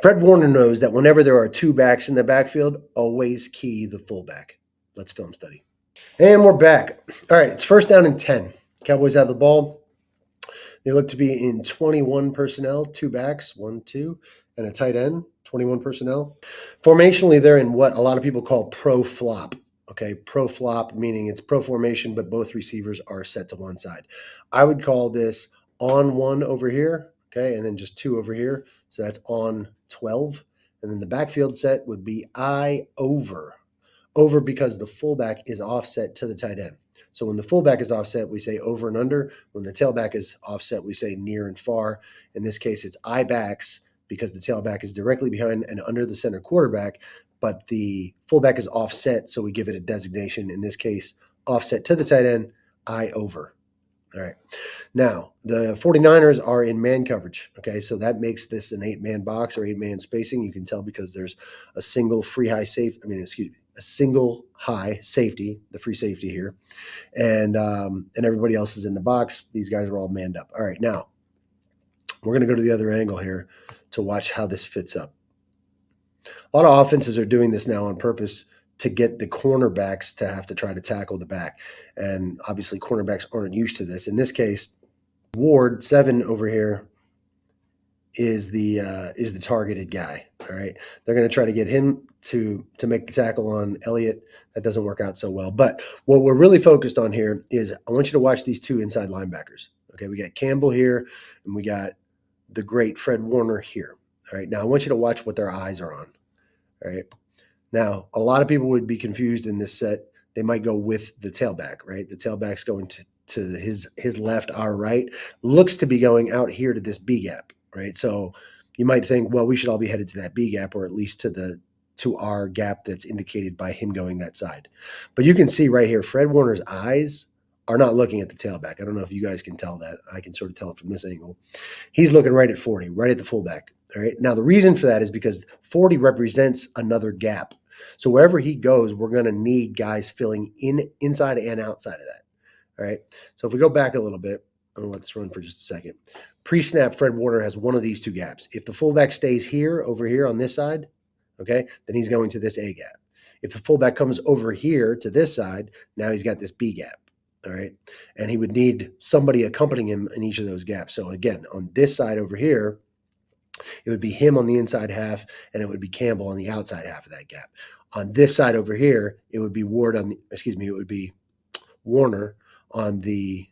Fred Warner knows that whenever there are two backs in the backfield, always key the fullback. Let's film study. And we're back. All right, it's first down and 10. Cowboys have the ball. They look to be in 21 personnel, two backs, 1, 2, and a tight end, 21 personnel. Formationally, they're in what a lot of people call pro flop. Okay, pro flop meaning it's pro formation, but both receivers are set to one side. I would call this on one over here, okay, and then just two over here. So that's on 12. And then the backfield set would be I over. Over because the fullback is offset to the tight end. So when the fullback is offset, we say over and under. When the tailback is offset, we say near and far. In this case, it's I backs because the tailback is directly behind and under the center quarterback, but the fullback is offset, so we give it a designation. In this case, offset to the tight end, I over. All right. Now, the 49ers are in man coverage. Okay. So that makes this an 8-man box or 8-man spacing. You can tell because there's a single a single high safety, the free safety here. And everybody else is in the box. These guys are all manned up. All right. Now, we're going to go to the other angle here to watch how this fits up. A lot of offenses are doing this now on purpose to get the cornerbacks to have to try to tackle the back. And obviously cornerbacks aren't used to this. In this case, Ward 7 over here is the targeted guy. All right. They're going to try to get him to make the tackle on Elliott. That doesn't work out so well. But what we're really focused on here is I want you to watch these two inside linebackers. Okay, we got Campbell here and we got the great Fred Warner here. All right. Now I want you to watch what their eyes are on. All right. Now, a lot of people would be confused in this set. They might go with the tailback, right? The tailback's going to his left, our right. Looks to be going out here to this B gap, right? So you might think, well, we should all be headed to that B gap, or at least to our gap that's indicated by him going that side. But you can see right here, Fred Warner's eyes are not looking at the tailback. I don't know if you guys can tell that. I can sort of tell it from this angle. He's looking right at 40, right at the fullback. All right. Now, the reason for that is because 40 represents another gap. So wherever he goes, we're going to need guys filling inside and outside of that. All right. So if we go back a little bit, I'm going to let this run for just a second. Pre-snap, Fred Warner has one of these two gaps. If the fullback stays here, over here on this side, okay, then he's going to this A gap. If the fullback comes over here to this side, now he's got this B gap. All right. And he would need somebody accompanying him in each of those gaps. So again, on this side over here, it would be him on the inside half, and it would be Campbell on the outside half of that gap. On this side over here, it would be it would be Warner on the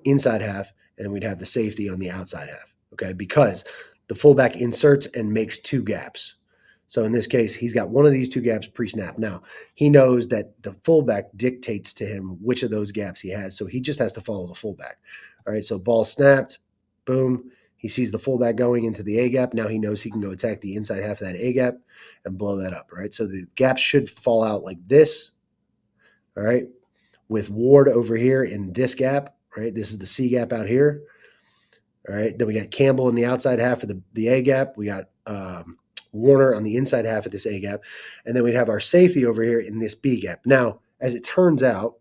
inside half, and we'd have the safety on the outside half. Okay, because the fullback inserts and makes two gaps. So in this case, he's got one of these two gaps pre-snap. Now, he knows that the fullback dictates to him which of those gaps he has, so he just has to follow the fullback. All right, so ball snapped, boom. He sees the fullback going into the A gap. Now he knows he can go attack the inside half of that A gap and blow that up, right? So the gap should fall out like this, all right, with Ward over here in this gap, right? This is the C gap out here, all right? Then we got Campbell in the outside half of the A gap. We got Warner on the inside half of this A gap. And then we'd have our safety over here in this B gap. Now, as it turns out,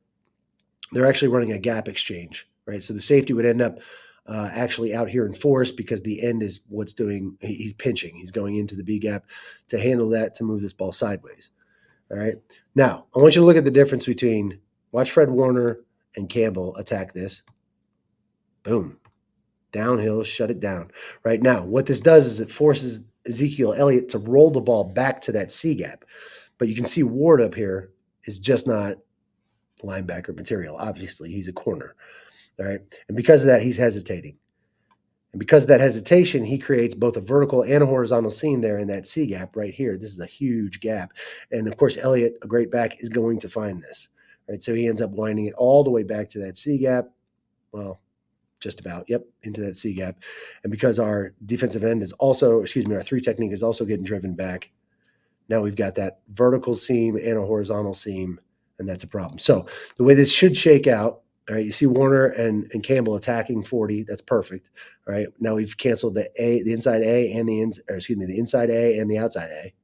they're actually running a gap exchange, right? So the safety would end up actually out here in force because the end is what's doing. He's pinching. He's going into the B gap to handle that, to move this ball sideways. All right. Now, I want you to look at the difference between watch Fred Warner and Campbell attack this. Boom. Downhill, shut it down. Right now, what this does is it forces Ezekiel Elliott to roll the ball back to that C gap. But you can see Ward up here is just not linebacker material. Obviously, he's a corner. All right. And because of that, he's hesitating. And because of that hesitation, he creates both a vertical and a horizontal seam there in that C gap right here. This is a huge gap. And of course, Elliott, a great back, is going to find this. Right. So he ends up winding it all the way back to that C gap. Well, just about, yep, into that C gap. And because our defensive end is also, our 3 technique is also getting driven back, now we've got that vertical seam and a horizontal seam, and that's a problem. So the way this should shake out, all right, you see Warner and Campbell attacking 40. That's perfect. All right, now we've canceled the inside A and the inside A and the outside A.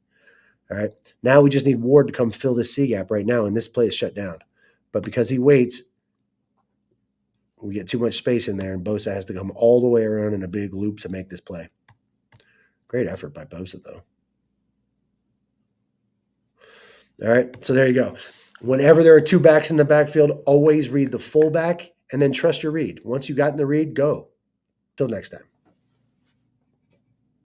All right, now we just need Ward to come fill this C gap right now, and this play is shut down. But because he waits, we get too much space in there, and Bosa has to come all the way around in a big loop to make this play. Great effort by Bosa, though. All right, so there you go. Whenever there are two backs in the backfield, always read the fullback and then trust your read. Once you got in the read, go. Till next time.